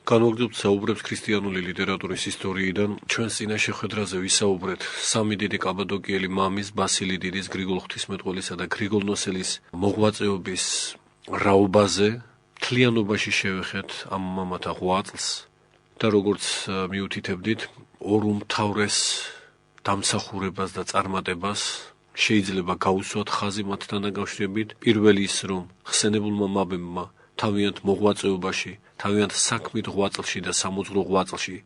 განვაგრძობთ საუბრებს ქრისტიანული ლიტერატურის ისტორიიდან. ჩვენს წინა შეხვედრაზე ვისაუბრეთ სამი დიდი კაბადოკიელი მამის, ბასილი დიდის, გრიგოლ ღვთისმეტყველისა და გრიგოლ ნოსელის მოღვაწეობის რაობაზე. მთლიანობაში შევეხეთ ამ მამათა ღვაწლს და როგორც მიუთითებდით, ორ უმთავრეს დამსახურებას და წარმატებას შეიძლება გაუსვათ ხაზი მათთან დაკავშირებით. პირველი ის, რომ ხსენებულმა მამებმა თავიანთ მოღვაწეობაში, თავიანთ საქმით ღვაწლში და სამოძღვრო ღვაწლში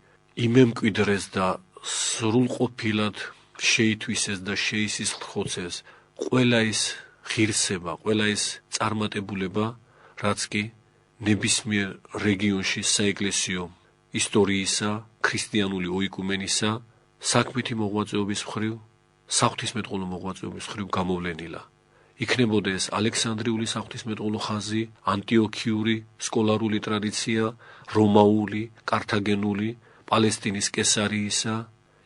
იმემკვიდრეს და სრულყოფილად შეითვისეს და შეისისხლხოცეს ყველა ის ღირსება, ყველა ის წარმატებულება, რაც კი ნებისმიერ რეგიონში საეკლესიო ისტორიისა, ქრისტიანული ოიკუმენისა, საქმითი მოღვაწეობის მხრივ, საღვთისმეტყველო მოღვაწეობის მხრივ გამოვლენილა. იქნებოდა ეს ალექსანდრიული საღვთისმეტყველო ხაზი, ანტიოქიური სკოლარული ტრადიცია, რომაული, კართაგენული, პალესტინის კესარიისა,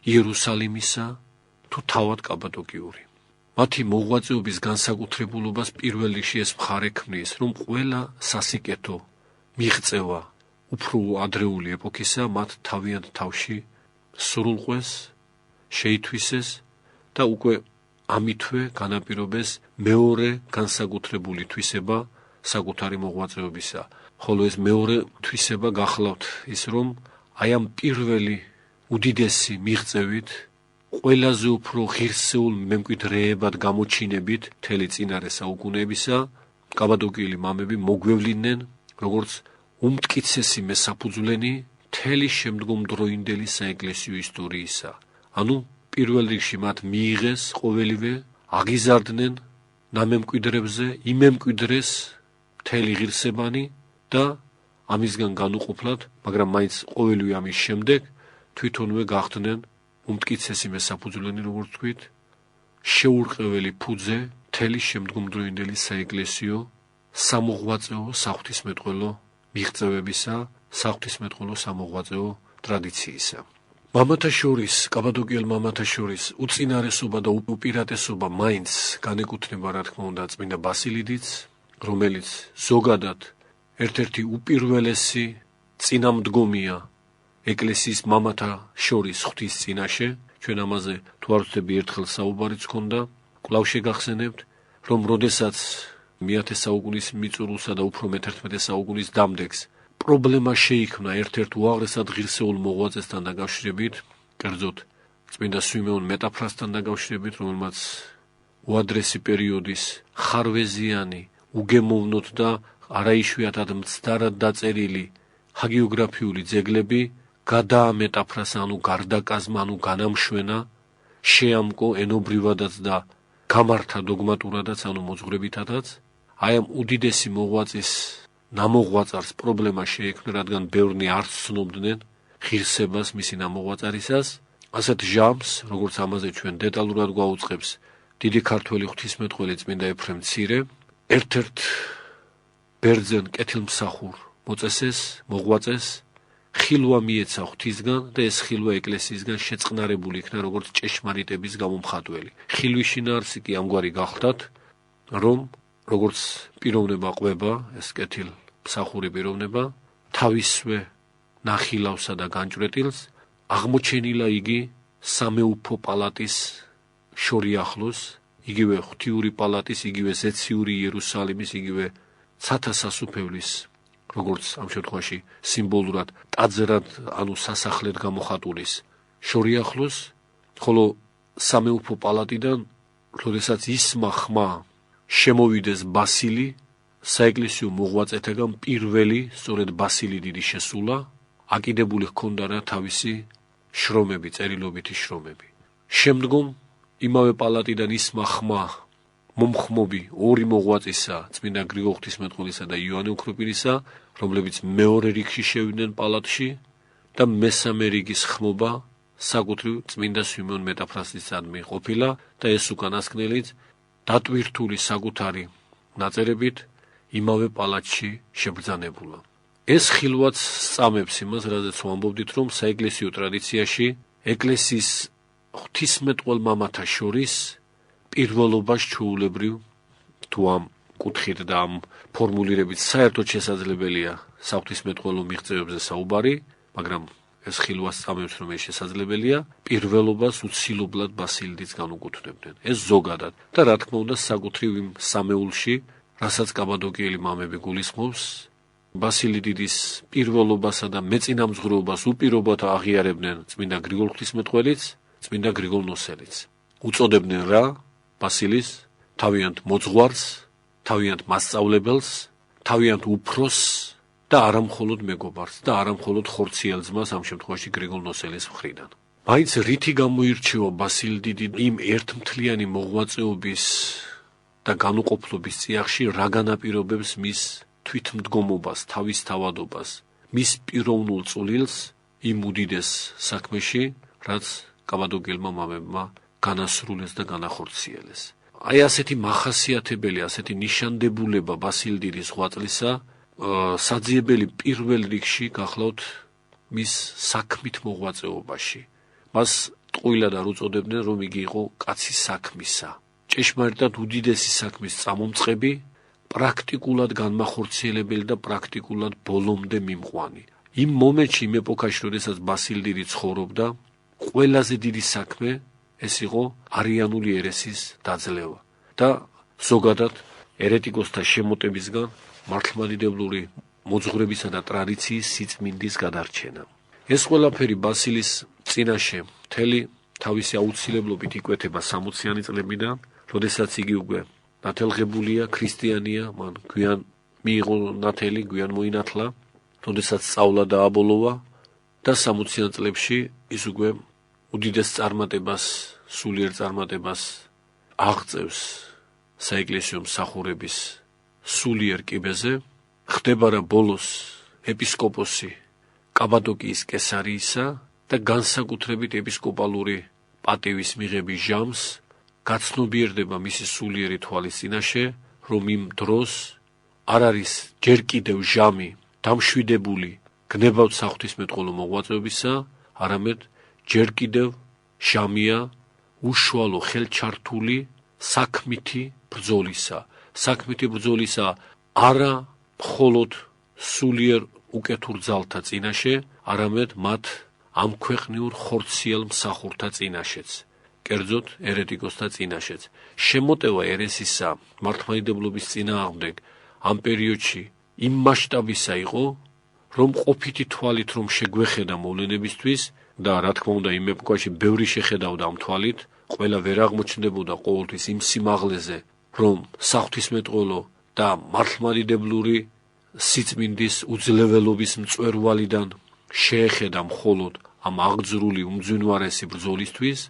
იერუსალიმისა, თუ თავად კაბადოკიური. მათი მოღვაწეობის განსაკუთრებულობას პირველ რიგში ეს მხარე ქმნის, რომ ყველა სასიკეთო მიღწევა უფრო ადრეული ეპოქისა მათ თავიანთ თავში სრულყვეს, შეითვისეს და უკვე ამითვე განაპირობეს მეორე განსაკუთრებული თვისება საკუთარი მოღვაწეობისა. ხოლო ეს მეორე თვისება გახლავთ ის, რომ აი ამ პირველი უდიდესი მიღწევით, ყველაზე უფრო ღირსეულ მემკვიდრეებად გამოჩინებით მთელი წინარე საუკუნეებისა, კაბადოკიელი მამები მოგვევლინენ როგორც უმტკიცესი მესაფუძვლენი მთელი შემდგომდროინდელი საეკლესიო ისტორიისა. ანუ პირველ რიგში მათ მიიღეს ყოველივე, აღიზარდნენ ნამემკვიდრებზე, იმემკვიდრეს მთელი ღირსებანი და ამისგან განუყოფლად, მაგრამ მაინც ყოველივე ამის შემდეგ თვითონვე გახდნენ უმტკიცესი მესაფუძვლენი, როგორც თქვით, შეურყეველი ფუძე მთელი შემდგომდროინდელი საეკლესიო, სამოღვაწეო, საღვთისმეტყველო მიღწევებისა, საღვთისმეტყველო სამოღვაწეო ტრადიციისა. მამათა შორის, კაბადოკიელ მამათა შორის უწინარესობა და უპირატესობა მაინც განეკუთვნება, რა თქმა უნდა, წმინდა ბასილიდიც, რომელიც ზოგადად ერთ-ერთი უპირველესი წინამდგომია ეკლესიის მამათა შორის ღვთის წინაშე. ჩვენ ამაზე თუ არ ვცდები ერთხელ საუბარიც ჰქონდა. კვლავ შეგახსენებთ, რომ როდესაც მე-10 საუკუნის მიწურულსა და უფრო მე-11 საუკუნის დამდეგს პრობლემა შეიქმნა ერთ-ერთ უაღრესად ღირსეულ მოღვაწესთან დაკავშირებით, კერძოდ წმინდა სვიმეონ მეტაფრასთან დაკავშირებით, რომელმაც უადრესი პერიოდის ხარვეზიანი, უგემოვნოთ და არაიშვიათად მცდარად დაწერილი ჰაგიოგრაფიული ძეგლები გადაამეტაფრასა, ანუ გარდაკაზმა, ანუ განამშვენა, შეამკო ენობრივადაც და გამართა დოგმატურადაც, ანუ მოძღვრებითადაც. აი ამ უდიდესი მოღვაწის ნამოღვაწარს პრობლემა შეექმნა, რადგან ბევრნი არ ცნობდნენ ღირსებას მისი ნამოღვაწარისას. ასეთ ჟამს, როგორც ამაზე ჩვენ დეტალურად გვაუწყებს დიდი ქართველი ღვთისმეტყველი წმინდა ეფრემ მცირე, ერთ-ერთ ბერძენ კეთილმსახურ მოწესეს, მოღვაწეს ხილვა მიეცა ღვთისგან და ეს ხილვა ეკლესიისგან შეწყნარებული იქნა როგორც ჭეშმარიტების გამომხატველი. ხილვის შინაარსი კი ამგვარი გახლდათ, რომ როგორც პიროვნება ყვება, ეს კეთილმსახური პიროვნება, თავისვე ნახილავსა და განჭვრეტილს აღმოჩენილა იგი სამეუფო პალატის შორიახლოს, იგივე ღვთიური პალატის, იგივე ზეციური იერუსალიმის, იგივე ცათა სასუფევლის, როგორც ამ შემთხვევაში სიმბოლურად ტაძრად, ანუ სასახლედ გამოხატულის შორიახლოს, ხოლო სამეუფო პალატიდან, როდესაც ისმა ხმა შემოვიდეს ბასილი, საეკლესიო მოღვაწეთაგან პირველი, სწორედ ბასილი დიდი შესულა, აკიდებული ჰქონდა რა თავისი შრომები, წერილობითი შრომები. შემდგომ იმავე პალატიდან ისმა ხმა მომხმობი ორი მოღვაწისა, წმინდა გრიგოლ ღვთისმეტყველისა და იოანე ოქროპირისა, რომლებიც მეორე რიგში შევიდნენ პალატში და მესამე რიგის ხმობა საკუთრივ წმინდა სვიმეონ მეტაფრასისადმი ყოფილა და ეს უკანასკნელიც დატვირთული საკუთარი ნაწერებით იმავე პალატში შებრძანებულა. ეს ხილვაც სწამებს იმას, რაზეც ვამბობდით, რომ საეკლესიო ტრადიციაში ეკლესიის ღვთისმეტყველ მამათა შორის პირველობას ჩვეულებრივ თუ ამ კუთხით და ამ ფორმულირებით საერთოდ შესაძლებელია საღვთისმეტყველო მიღწევებზე საუბარი, მაგრამ ეს ხილვას წამებს, რომ ეს შესაძლებელია, პირველობას უცილობლად ბასილიდიც განუკუთვნებდნენ. ეს ზოგადად და რა თქმა უნდა საკუთრივ იმ სამეულში, რასაც კაბადოკიელი მამები გულისხმობს, ბასილი დიდის პირველობასა და მეწინამძღვრეობას უპირობოდ აღიარებდნენ წმინდა გრიგოლ ღვთისმეტყველიც, წმინდა გრიგოლ ნოსელიც. უწოდებდნენ რა ბასილის თავიანთ მოძღვარს, თავიანთ მასწავლებელს, თავიანთ უფროსს და არა მხოლოდ მეგობარს და არა მხოლოდ ხორციელ ძმას, ამ შემთხვევაში გრიგოლ ნოსელის მხრიდან. მაინც რითი გამოირჩევა ბასილი დიდი იმ ერთმთლიანი მოღვაწეობის და განუყოფლობის წიაღში, რა განაპირობებს მის თვითმდგომობას, თავის თავადობას, მის პიროვნულ წვლილს იმ უდიდეს საქმეში, რაც კაბადოკიელმა მამებმა განასრულეს და განახორციელეს. აი ასეთი მახასიათებელი, ასეთი ნიშანდებულება ბასილი დიდის ღვაწლისა საძიებელი პირველ რიგში გახლავთ მის საქმით მოღვაწეობაში. მას ტყუილად არ უწოდებდნენ, რომ იგი იყო კაცი საქმისა. ჭეშმარიტად უდიდესი საქმის წამომწყები, პრაქტიკულად განმახორციელებელი და პრაქტიკულად ბოლომდე მიმყვანი. იმ მომენტში, იმ ეპოქაში, როდესაც ბასილი დიდი ცხოვრობდა, ყველაზე დიდი საქმე ეს იყო არიანული ერესის დაძლევა და ზოგადად ერეტიკოსთა შემოტებისგან მართლმადიდებლური მოძღვრებისა და ტრადიციის სიწმინდის გადარჩენა. ეს ყველაფერი ბასილის წინაშე მთელი თავისი აუცილებლობით იკვეთება 60-იანი წლებიდან, როდესაც იგი უკვე ნათელღებულია, ქრისტიანია, მან გვიან მიიღო ნათელი, გვიან მოინათლა, როდესაც სწავლა დააბოლოვა და 60-იან წლებში ის უკვე უდიდეს წარმატებას, სულიერ წარმატებას აღწევს საეკლესიო მსახურების სულიერ კიბეზე, ხდება რა ბოლოს ეპისკოპოსი კაბადოკიის კესარიისა და განსაკუთრებით ეპისკოპალური პატივის მიღების ჟამს გაცნობიერდება მისი სულიერი თვალის წინაშე, რომ იმ დროს არ არის ჯერ კიდევ ჟამი დამშვიდებული გნებავთ საღვთისმეტყველო მოღვაწეობისა, არამედ ჯერ კიდევ ჟამია უშუალო ხელჩართული საქმითი ბრძოლისა. საქმითი ბრძოლისა არა მხოლოდ სულიერ უკეთურ ძალთა წინაშე, არამედ მათ ამქვეყნიურ ხორციელ მსახურთა წინაშეც, კერძოდ ერეტიკოსთა წინაშეც. შემოტევა ერესისა მართლმადიდებლობის წინააღმდეგ ამ პერიოდში იმ მასშტაბისა იყო, რომ ყოფითი თვალით რომ შეგვეხედა მოვლენებისთვის და რა თქმა უნდა იმ ეპოქაში ბევრი შეხედავდა ამ თვალით, ყველა ვერ აღმოჩნდებოდა ყოველთვის იმ სიმაღლეზე, რომ საღვთისმეტყველო და მართლმადიდებლური სიწმინდის უძლეველობის მწვერვალიდან შეეხედა მხოლოდ ამ აღძრული უმძვინვარესი ბრძოლისთვის,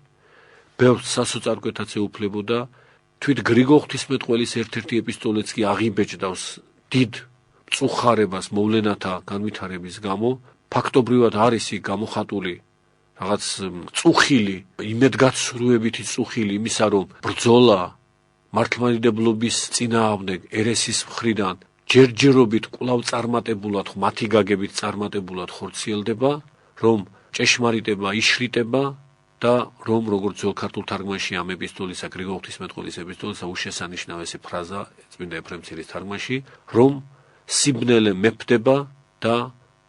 ბევრ სასოწარკვეთაც ეუფლებოდა, თვით გრიგოლ ღვთისმეტყველის ერთ-ერთი ეპისტოლეც კი აღიბეჭდავს დიდ მწუხარებას მოვლენათა განვითარების გამო, ფაქტობრივად არის იქ გამოხატული რაღაც წუხილი, იმედგაცრუებითი წუხილი იმისა, რომ ბრძოლა მართლმადიდებლობის წინააღმდეგ ერესის მხრიდან ჯერჯერობით კვლავ წარმატებულად, მათი გაგებით წარმატებულად ხორციელდება, რომ ჭეშმარიტება იშრიტება და რომ როგორც ძველ ქართულ თარგმანში ამ ეპისტოლისა, გრიგოლ ღვთისმეტყველის ეპისტოლისა უშესანიშნავესი ფრაზა წმინდა ეფრემ ცირის თარგმანში, რომ სიბნელე მეფდება და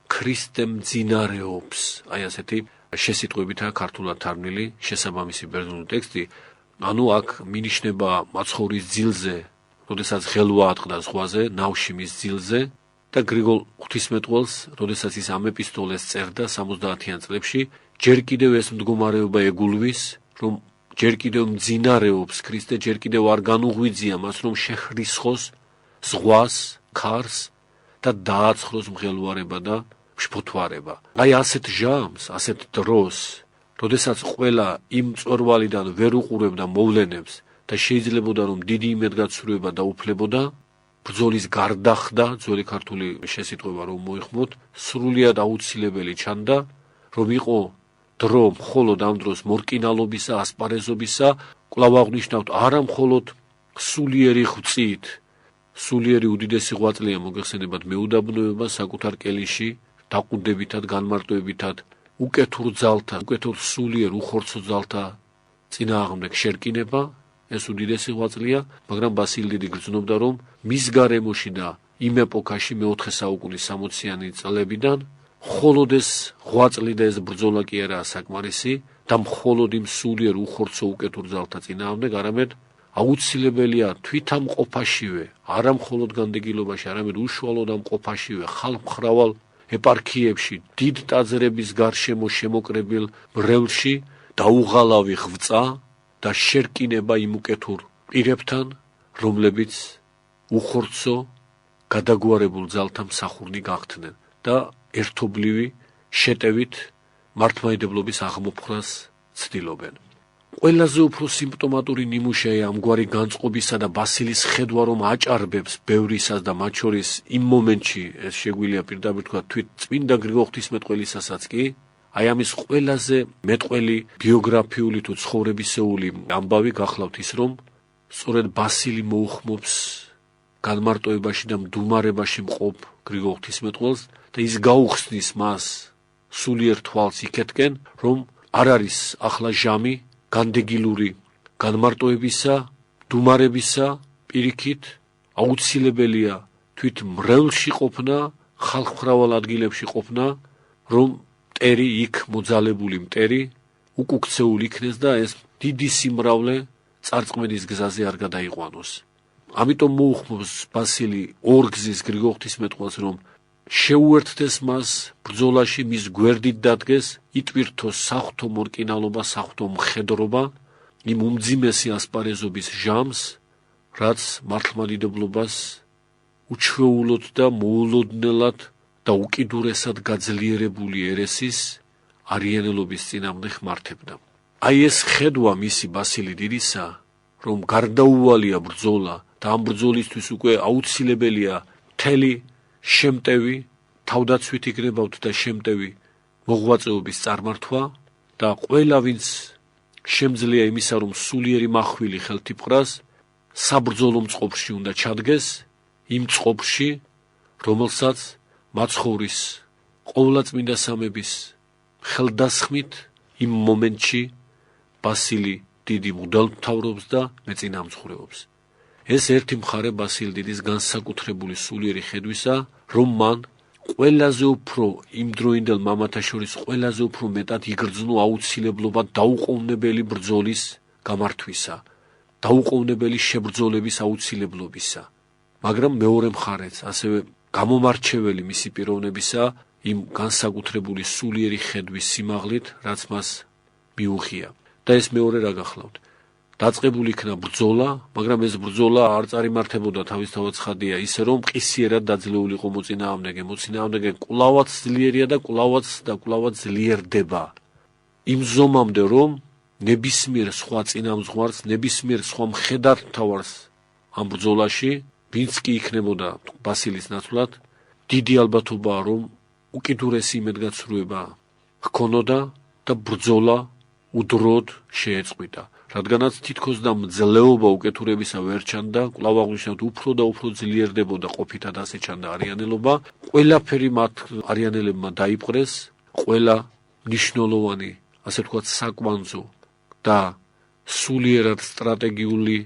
ქრისტე მძინარეობს. აი ასეთი შესიტყვებითაა ქართულად თარგმნილი შესაბამისი ბერძნული ტექსტი. ანუ აქ მინიშნება მაცხოვრის ძილზე, როდესაც ხელვა ატყდა ზღვაზე, ნავში მის ძილზე და გრიგოლ ღვთისმეტყველს, როდესაც ის ამ ეპისტოლეს წერდა 70-იან წლებში, ჯერ კიდევ ეს მდგომარეობა ეგულვის, რომ ჯერ კიდევ მძინარეობს ქრისტე, ჯერ კიდევ არ განუღვიძია მას, რომ შეხრისხოს ზღვას, ქარს და დააცხროს მღელვარება და შფოთვარება. აი ასეთ ჟამს, ასეთ დროს, როდესაც ყველა იმ მწვერვალიდან ვერ უყურებდა მოვლენებს და შეიძლებოდა რომ დიდი იმედგაცრუება დაუფლებოდა, ბრძოლის გარდახდა, ძველი ქართული შესიტყვება რომ მოიხმოთ, სრულიად აუცილებელი ჩანდა, რომ იყო დრო მხოლოდ ამ დროს მორკინალობისა, ასპარეზობისა, კვლავ აღნიშნავთ არა მხოლოდ სულიერი ღვწით, სულიერი უდიდესი ღვაწლია მოგეხსენებათ მეუდაბნოება საკუთარ კელიში, დაყუნდებითად, განმარტოებითად, უკეთურ ძალთა, უკეთურ სულიერ უხორცო ძალთა წინააღმდეგ შერკინება, ეს უდიდესი ღვაწლია, მაგრამ ბასილი დიდი გრძნობდა, რომ მის გარემოში და იმ ეპოქაში მე-4 საუკუნის 60-იანი წლებიდან მხოლოდ ეს 8 წელი და ეს ბრძოლა კი არაა საკმარისი და მხოლოდ იმ სულიერ უხორცო უკეთურ ძალთა წინააღმდეგ, არამედ აუცილებელია თვით ამ ყოფაშივე, არა მხოლოდ განდეგილობაში, არამედ უშუალოდ ამ ყოფაშივე ხალხმრავალ ეპარქიებში, დიდ ტაძრების გარშემო შემოკრებილ მრევლში დაუღალავი ღვაწ და შერკინება იმ უკეთურ პირებთან, რომლებიც უხორცო გადაგვარებულ ძალთა მსახურნი გახდნენ და ერთობლივი შეტევით მართლმადიდებლობის აღმოფხვრას ცდილობენ. ყველაზე უფრო სიმპტომატური ნიმუშია ამგვარი განწყობისა და ბასილის ხედვა, რომ აჭარბებს ბევრისას და მათ შორის იმ მომენტში, ეს შეგვიძლია პირდაპირ თქვა, თვით წმინდა გრიგოლ ღვთისმეტყველისასაც კი, აი ამის ყველაზე მეტყველი ბიოგრაფიული თუ ცხოვრებისეული ამბავი გახლავთ ის, რომ სწორედ ბასილი მოუხმობს განმარტოებაში და მდუმარებაში მყოფ გრიგოლ ღვთისმეტყველს და ის გაუხსნის მას სულიერ თვალს იქეთკენ, რომ არ არის ახლა ჟამი განდეგილური განმარტოებისა, მდუმარებისა, პირიქით აუცილებელია თვით მრევლში ყოფნა, ხალხმრავალ ადგილებში ყოფნა, რომ მტერი იქ მოძალებული მტერი უკუქცეული იქნეს და ეს დიდი სიმრავლე წარწმენის გზაზე არ გადაიყვანოს. ამიტომ მოუხმობს ბასილი ორ გზის გრიგოლ ღვთისმეტყველს, რომ შეუერთდეს მას ბრძოლაში, მის გვერდით დადგეს, იტვირთოს საღვთო მორკინალობა, საღვთო მხედრობა, იმ უმძიმესი ასპარეზობის ჟამს, რაც მართლმადიდებლობას უჩვეულოდ და მოულოდნელად და უკიდურესად გაძლიერებული ერესის არიანელობის წინააღმდეგ ხმართებდა. აი ეს ხედვა მისი ბასილი დიდისა, რომ გარდაუვალია ბრძოლა და ამ ბრძოლისთვის უკვე აუცილებელია მთელი შემტევი, თავდაცვით იქნებავთ და შემტევი მოღვაწეობის წარმართვა და ყველა ვინც შემძლეა იმისა, რომ სულიერი მახვილი ხელთიპყრას საბრძოლო მწყობრში უნდა ჩადგეს, იმ წყობრში, რომელსაც მაცხოვრის ყოვლადწმინდა სამების ხელდასხმით იმ მომენტში ბასილი დიდი მღვდელმთავრობს და მეწინამძღვრეობს. ეს ერთი მხარე ბასილ დიდის განსაკუთრებული სულიერი ხედვისა, რომ მან ყველაზე უფრო იმ დროინდელ მამათა შორის ყველაზე უფრო მეტად იგრძნო აუცილებლობა დაუყოვნებელი ბრძოლის გამართვისა, დაუყოვნებელი შებრძოლების აუცილებლობისა. მაგრამ მეორე მხარეც, ასევე გამომარჩეველი მისი პიროვნებისა, იმ განსაკუთრებული სულიერი ხედვის სიმაღლით, რაც მას მიუღია. და ეს მეორე რა გახლავთ? დაწყებული იქნა ბრძოლა, მაგრამ ეს ბრძოლა არ წარიმართებოდა თავისთავად ცხადია ისე, რომ მყისიერად დაძლეულიყო მოწინააღმდეგე. მოწინააღმდეგე კვლავაც ძლიერია და კვლავაც ძლიერდება. იმ ზომამდე, რომ ნებისმიერ სხვა წინამძღვარს, ნებისმიერ სხვა მხედართმთავარს ამ ბრძოლაში, ვინც კი იქნებოდა ბასილის ნაცვლად, დიდი ალბათობაა, რომ უკიდურესი იმედგაცრუება ჰქონოდა და ბრძოლა უდროდ შეეწყვიტა. რადგანაც თითქოს და მძლეობა უკეთურებისა ვერ ჩანდა, კვლავ აღნიშნავთ, უფრო და უფრო ძლიერდებოდა ყოფითად ასე ჩანდა არიანელობა, ყველაფერი მათ არიანელებმა დაიპყრეს, ყველა მნიშვნელოვანი, ასე ვთქვათ, საკვანძო და სულიერად სტრატეგიული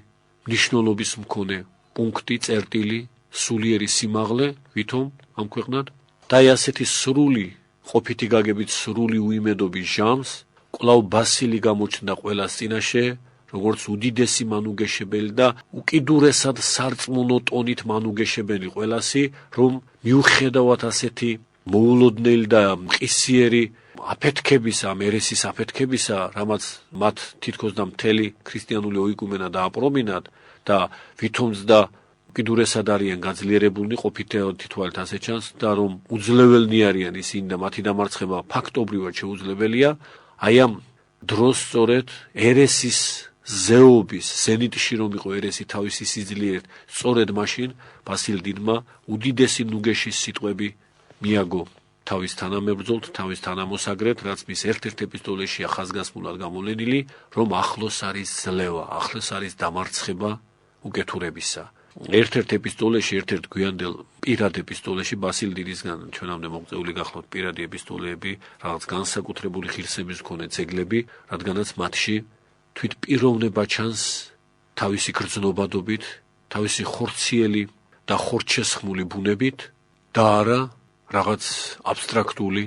მნიშვნელობის მქონე პუნქტი, წერტილი, სულიერი სიმაღლე, ვითომ ამ ქვეყნად და ასეთი სრული ყოფითი გაგებით სრული უიმედობის ჟამს კვლავ ბასილი გამოჩნდა ყველას წინაშე, როგორც უდიდესი მანუგეშებელი და უკიდურესად სარწმუნო ტონით მანუგეშებელი ყველასი, რომ მიუხედავად ასეთი მოულოდნელი და მყისიერი აფეთქებისა, ერესის აფეთქებისა, რამაც მათ თითქოს და მთელი ქრისტიანული ოიკუმენა დააპრობინათ და ვითომაც და უკიდურესად არიან გაძლიერებულნი ყოფითად თითოეულით ასე ჩანს და რომ უძლეველნი არიან ისინი და მათი დამარცხება ფაქტობრივად შეუძლებელია. აი ამ დროს სწორედ ერესის ზეობის ზენიტში რომ იყო ერესი თავისი სიძლიერით, სწორედ მაშინ ბასილ დიდმა უდიდესი ნუგეშის სიტყვები მიაგო თავის თანამებრძოლთ, თავის თანამოსაგრეთ, რაც მის ერთ-ერთ ეპისტოლეშია ხაზგასმულად გამოვლენილი, რომ ახლოს არის ძლევა, ახლოს არის დამარცხება უკეთურებისა. ერთ-ერთ ეპისტოლეში, ერთ-ერთ გვიანდელ პირად ეპისტოლეში ბასილ დიდისგან ჩვენამდე მოღწეული გახლავთ პირადი ეპისტოლეები, რაღაც განსაკუთრებული ღირსების მქონე ძეგლები, რადგანაც მათში თვით პიროვნება ჩანს თავისი გრძნობადობით, თავისი ხორციელი და ხორჩესხმული ბუნებით და არა რაღაც აბსტრაქტული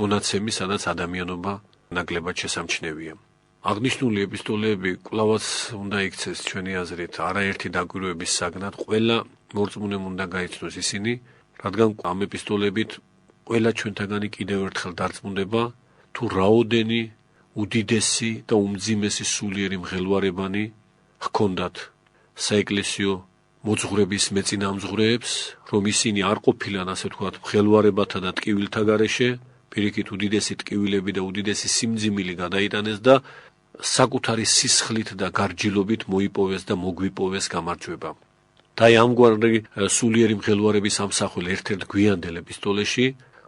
მონაცემი, სადაც ადამიანობა ნაკლებად შესამჩნევია. აღნიშნული ეპისტოლეები კვლავაც უნდა იქცეს ჩვენი აზრით არაერთი დაკვირვების საგნად, ყველა მორწმუნემ უნდა გაიცნოს ისინი, რადგან ამ ეპისტოლეებით ყველა ჩვენთაგანი კიდევ ერთხელ დარწმუნდება, თუ რაოდენი უდიდესი და უმძიმესი სულიერი მღელვარებანი ჰქონდათ საეკლესიო მოძღვრების მეწინააღმდეგეებს, რომ ისინი არ ყოფილან, ასე ვთქვათ, მღელვარებათა და ტკივილთა გარეშე, პირიქით უდიდესი ტკივილები და უდიდესი სიმძიმილი გადაიტანეს და საკუთარი სისხლით და გარჯილობით მოიპოვეს და მოგვიპოვეს გამარჯვება. და ამგვარი სულიერი მღელვარების ამსახველ ერთ-ერთ გვიანდელ ეპისტოლეში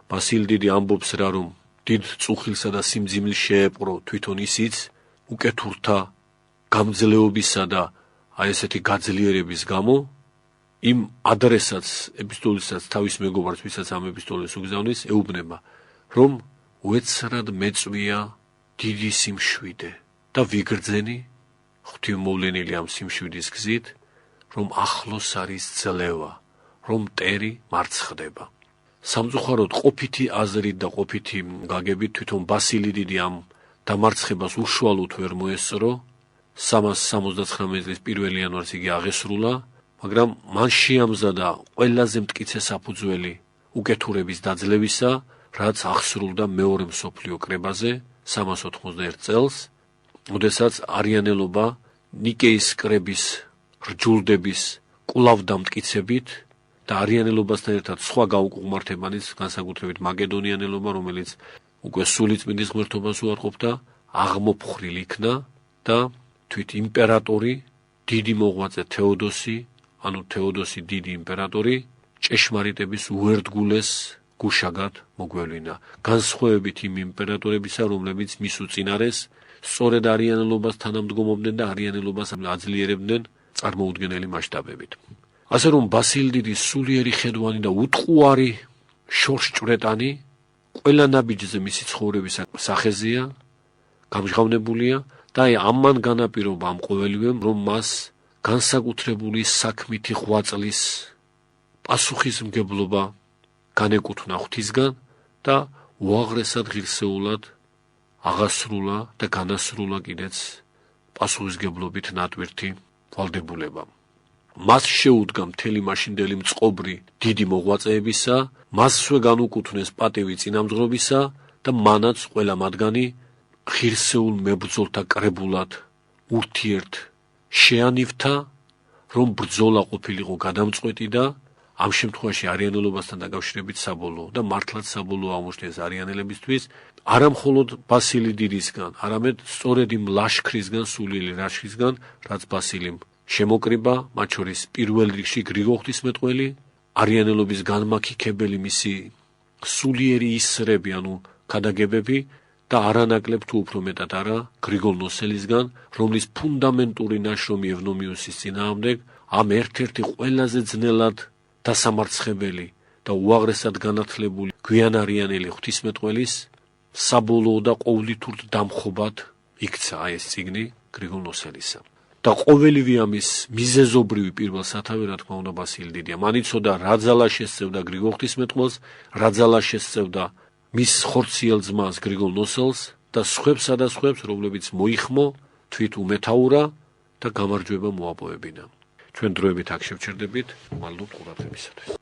ბასილ დიდი ამბობს რა, რომ დიდ წუხილსა და სიმძიმილს შეეპყრო თვითონ ისიც უკეთურთა გამძლეობისა და ესეთი გაძლიერების გამო იმ ადრესაც ეპისტოლისას თავის მეგობარს, ვისაც ამ ეპისტოლეს უგზავნის, ეუბნება, რომ უეცრად მეწვია დიდი სიმშვიდე და ვიგრძენი ღვთივმოვლენილი ამ სიმშვიდის გზით, რომ ახლოს არის ძლევა, რომ მტერი მარცხდება. სამწუხაროდ ყოფითი აზრით და ყოფითი გაგებით თვითონ ბასილი დიდი ამ დამარცხებას უშუალოდ ვერ მოესწრო, 379 წლის 1 იანვარს იგი აღესრულა, მაგრამ მან შეამზადა ყველაზე მტკიცე საფუძველი უკეთურების დაძლევისა, რაც აღსრულდა მეორე მსოფლიო კრებაზე 391 წელს, როდესაც არიანელობა ნიკეის კრების რჯულდების კვლავ დამტკიცებით და არიანელობასთან ერთად სხვა გაუკუღმართებანიც, განსაკუთრებით მაკედონიანელობა, რომელიც უკვე სულიწმინდის ღმერთობას უარყოფდა, აღმოფხრილ იქნა და თვით იმპერატორი, დიდი მოღვაწე თეოდოსი, ანუ თეოდოსი დიდი იმპერატორი, ჭეშმარიტების უერთგულეს გუშაგად მოგვევლინა, განსხვავებით იმ იმპერატორებისა, რომლებიც მის უწინარეს სწორედ არიანელობას თანამდგომობდნენ და არიანელობას აძლიერებდნენ წარმოუდგენელი მასშტაბებით. ასე რომ ბასილ დიდის სულიერი ხედვანი და უტყუარი შორსჭვრეტანი ყველა ნაბიჯზე მისი ცხოვრების სახეზეა, გამჟღავნებულია და ამან განაპირობა ამ ყოველივემ, რომ მას განსაკუთრებული საქმითი ღვაწლის პასუხისმგებლობა განეკუთვნა ღვთისგან და უაღრესად ღირსეულად აღასრულა და განასრულა კიდეც პასუხისმგებლობით ნატვირთი ვალდებულება. მას შეუდგა მთელი მაშინდელი მწყობრი დიდი მოღვაწეებისა, მასვე განუკუთვნეს პატივი წინამძღვრობისა და მანაც ყველა მათგანი ღირსეულ მებრძოლთა კრებულად ურთიერთ შეანივთა, რომ ბრძოლა ყოფილიყო გადამწყვეტი და ამ შემთხვევაში არიანელობასთან დაკავშირებით საბოლოო და მართლაც საბოლოო აღმოჩნდეს არიანელებისთვის, არა მხოლოდ ბასილი დიდისგან, არამედ სწორედ იმ ლაშქრისგან, სულიერი ლაშქრისგან, რაც ბასილიმ შემოკრიბა, მათ შორის პირველ რიგში გრიგოლ ღვთისმეტყველი, არიანელობის განმაქიქებელი მისი სულიერი ისრები, ანუ ქადაგებები და არანაკლებ თუ უფრო მეტად არა გრიგოლ ნოსელისგან, რომლის ფუნდამენტური ნაშრომი ევნომიუსის წინააღმდეგ ამ ერთ-ერთი ყველაზე ძნელად დასამარცხებელი და უაღრესად განათლებული გვიანარიანელი ღვთისმეტყველის საბოლოო და ყოვლითურთ დამხობად იქცა ეს წიგნი გრიგოლ ნოსელისა. და ყოველივე ამის მიზეზობრივი პირველ სათავე, რა თქმა უნდა, ბასილი დიდია. მან იცოდა რა ძალა შესწევდა გრიგოლ ღვთისმეტყველს, რა ძალა შესწევდა მის ხორციელ ძმას გრიგოლ ნოსელს და სხვებსა და სხვებს, რომლებიც მოიხმო, თვით უმეთაურა და გამარჯვება მოაპოვებინა. ჩვენ დროებით აქ შევჩერდებით, მადლობთ ყურადღებისათვის.